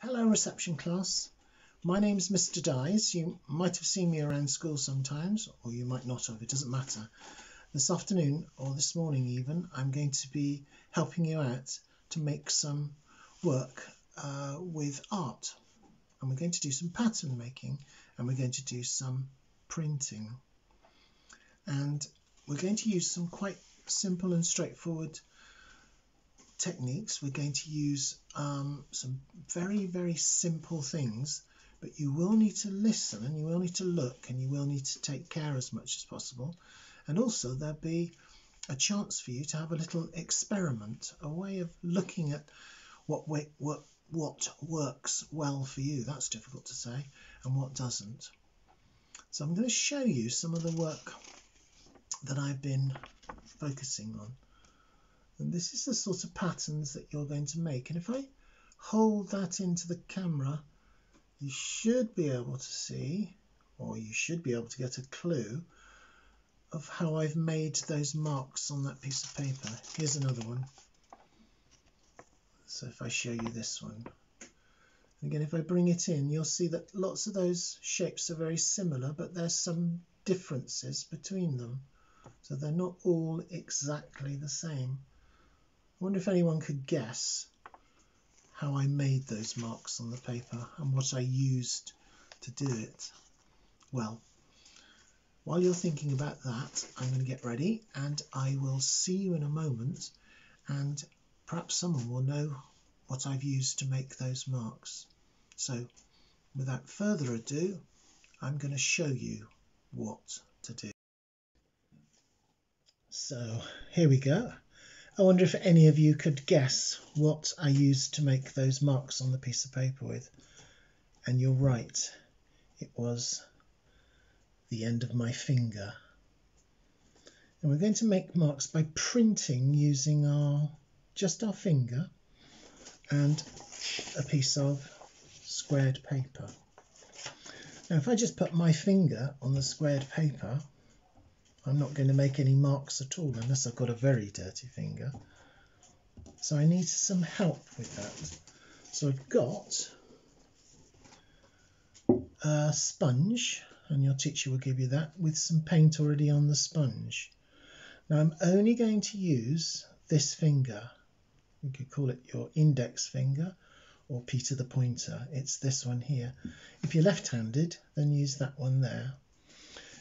Hello reception class, my name's Mr. Dyes. You might have seen me around school sometimes, or you might not have, it doesn't matter. This afternoon, or this morning even, I'm going to be helping you out to make some work with art. And we're going to do some pattern making, and we're going to do some printing. And we're going to use some quite simple and straightforward techniques. We're going to use some very simple things, but you will need to listen and you will need to look and you will need to take care as much as possible. And also there'll be a chance for you to have a little experiment, a way of looking at what works well for you. That's difficult to say, and what doesn't. So I'm going to show you some of the work that I've been focusing on. And this is the sort of patterns that you're going to make. And if I hold that into the camera, you should be able to see, or you should be able to get a clue of how I've made those marks on that piece of paper. Here's another one. So if I show you this one, again, if I bring it in, you'll see that lots of those shapes are very similar, but there's some differences between them. So they're not all exactly the same. I wonder if anyone could guess how I made those marks on the paper and what I used to do it. Well, while you're thinking about that, I'm going to get ready and I will see you in a moment, and perhaps someone will know what I've used to make those marks. So without further ado, I'm going to show you what to do. So here we go. I wonder if any of you could guess what I used to make those marks on the piece of paper with. And you're right, it was the end of my finger. And we're going to make marks by printing using just our finger and a piece of squared paper. Now if I just put my finger on the squared paper, I'm not going to make any marks at all unless I've got a very dirty finger. So I need some help with that. So I've got a sponge, and your teacher will give you that, with some paint already on the sponge. Now I'm only going to use this finger. You could call it your index finger or Peter the Pointer. It's this one here. If you're left-handed, then use that one there.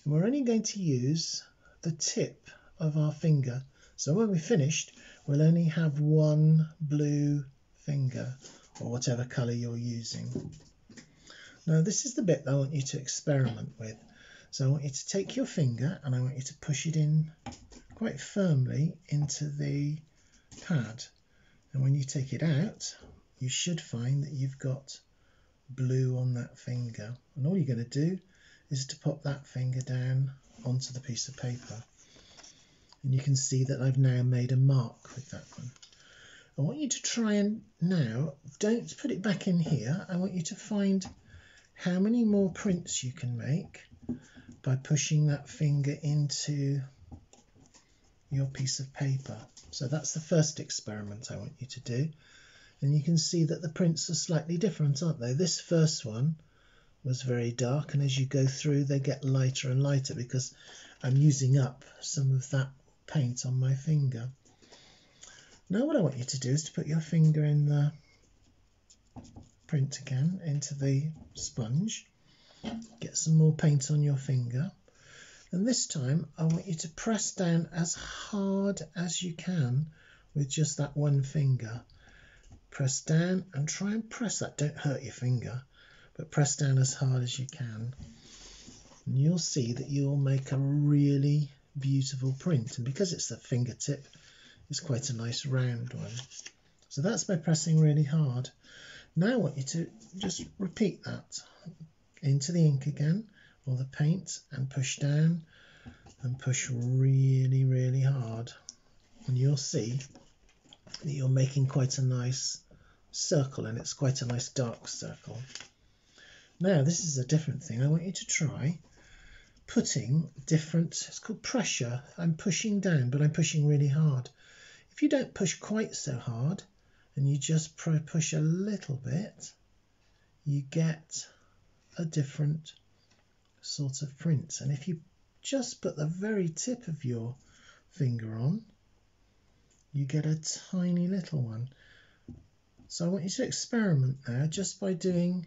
And we're only going to use the tip of our finger. So when we're finished, we'll only have one blue finger, or whatever colour you're using. Now this is the bit that I want you to experiment with. So I want you to take your finger and I want you to push it in quite firmly into the pad. And when you take it out, you should find that you've got blue on that finger. And all you're going to do is to pop that finger down onto the piece of paper. And you can see that I've now made a mark with that one. I want you to try and now, don't put it back in here, I want you to find how many more prints you can make by pushing that finger into your piece of paper. So that's the first experiment I want you to do. And you can see that the prints are slightly different, aren't they? This first one was very dark, and as you go through they get lighter and lighter because I'm using up some of that paint on my finger. Now what I want you to do is to put your finger in the print again, into the sponge, get some more paint on your finger, and this time I want you to press down as hard as you can with just that one finger. Press down and try and press that, don't hurt your finger, but press down as hard as you can, and you'll see that you'll make a really beautiful print. And because it's the fingertip, it's quite a nice round one. So that's by pressing really hard. Now I want you to just repeat that into the ink again, or the paint, and push down and push really hard, and you'll see that you're making quite a nice circle, and it's quite a nice dark circle. Now this is a different thing. I want you to try putting different, it's called pressure. I'm pushing down, but I'm pushing really hard. If you don't push quite so hard and you just push a little bit, you get a different sort of print. And if you just put the very tip of your finger on, you get a tiny little one. So I want you to experiment now just by doing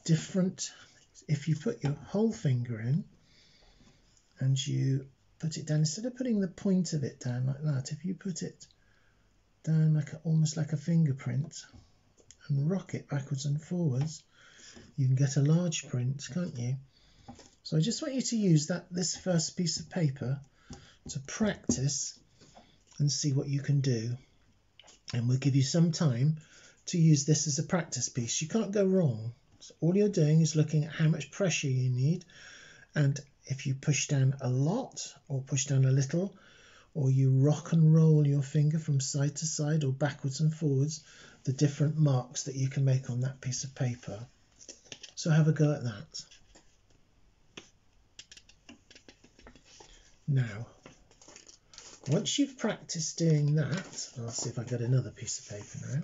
different. If you put your whole finger in and you put it down, instead of putting the point of it down like that, if you put it down like almost like a fingerprint and rock it backwards and forwards, you can get a large print, can't you? So I just want you to use this first piece of paper to practice and see what you can do. And we'll give you some time to use this as a practice piece. You can't go wrong. So all you're doing is looking at how much pressure you need, and if you push down a lot or push down a little, or you rock and roll your finger from side to side or backwards and forwards, the different marks that you can make on that piece of paper. So have a go at that. Now, once you've practiced doing that, I'll see if I get another piece of paper now.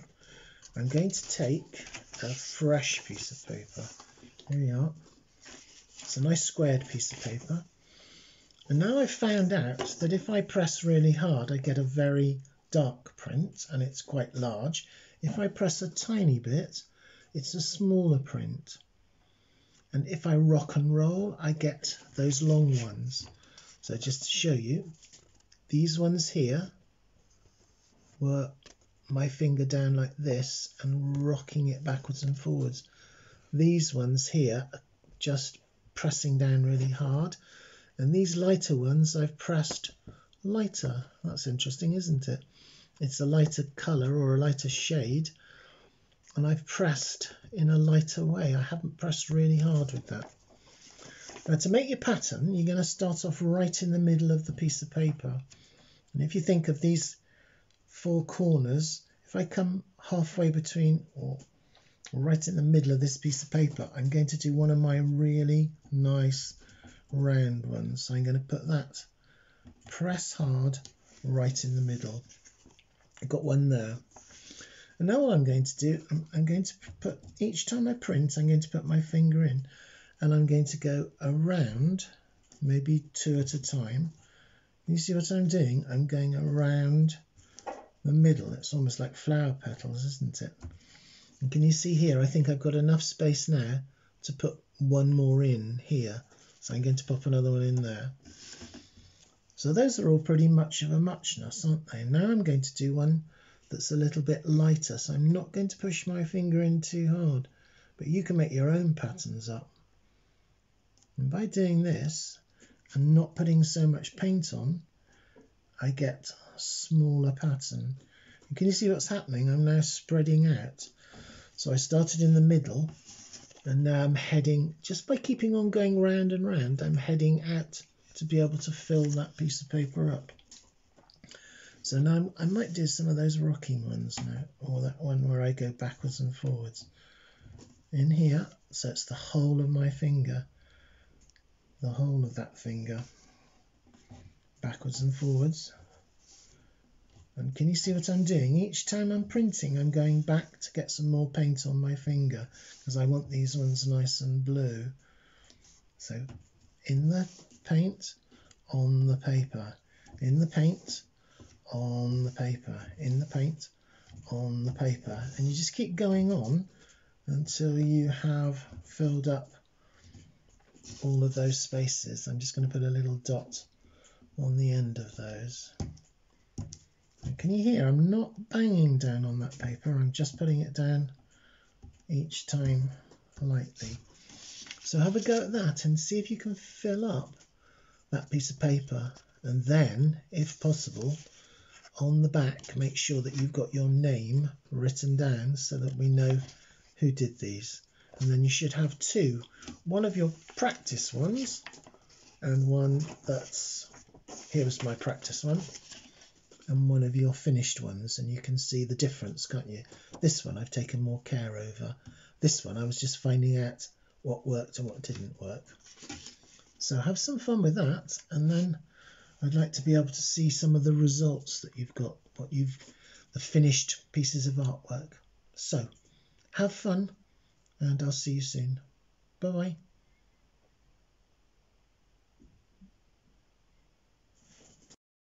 I'm going to take a fresh piece of paper. Here we are. It's a nice squared piece of paper. And now I've found out that if I press really hard, I get a very dark print, and it's quite large. If I press a tiny bit, it's a smaller print. And if I rock and roll, I get those long ones. So just to show you, these ones here were my finger down like this and rocking it backwards and forwards. These ones here are just pressing down really hard, and these lighter ones I've pressed lighter. That's interesting, isn't it? It's a lighter colour or a lighter shade, and I've pressed in a lighter way. I haven't pressed really hard with that. Now, to make your pattern, you're going to start off right in the middle of the piece of paper. And if you think of these four corners, if I come halfway between or right in the middle of this piece of paper, I'm going to do one of my really nice round ones. So I'm going to put that, press hard right in the middle. I've got one there. And now what I'm going to do, I'm going to put, each time I print, I'm going to put my finger in, and I'm going to go around, maybe two at a time. You see what I'm doing? I'm going around the middle. It's almost like flower petals, isn't it? And can you see here? I think I've got enough space now to put one more in here. So I'm going to pop another one in there. So those are all pretty much of a muchness, aren't they? Now I'm going to do one that's a little bit lighter. So I'm not going to push my finger in too hard, but you can make your own patterns up. And by doing this and not putting so much paint on, I get a smaller pattern. And can you see what's happening? I'm now spreading out. So I started in the middle, and now I'm heading, just by keeping on going round and round, I'm heading out to be able to fill that piece of paper up. So now I might do some of those rocking ones now, or that one where I go backwards and forwards. In here, so it's the whole of my finger, the whole of that finger, backwards and forwards. And can you see what I'm doing? Each time I'm printing, I'm going back to get some more paint on my finger, because I want these ones nice and blue. So in the paint, on the paper, in the paint, on the paper, in the paint, on the paper. And you just keep going on until you have filled up all of those spaces. I'm just going to put a little dot on the end of those. And can you hear? I'm not banging down on that paper. I'm just putting it down each time lightly. So have a go at that and see if you can fill up that piece of paper. And then, if possible, on the back, make sure that you've got your name written down so that we know who did these. And then you should have two, one of your practice ones and one that's, here was my practice one, and one of your finished ones. And you can see the difference, can't you? This one I've taken more care over. This one I was just finding out what worked and what didn't work. So have some fun with that, and then I'd like to be able to see some of the results that you've got, the finished pieces of artwork. So have fun and I'll see you soon. Bye-bye.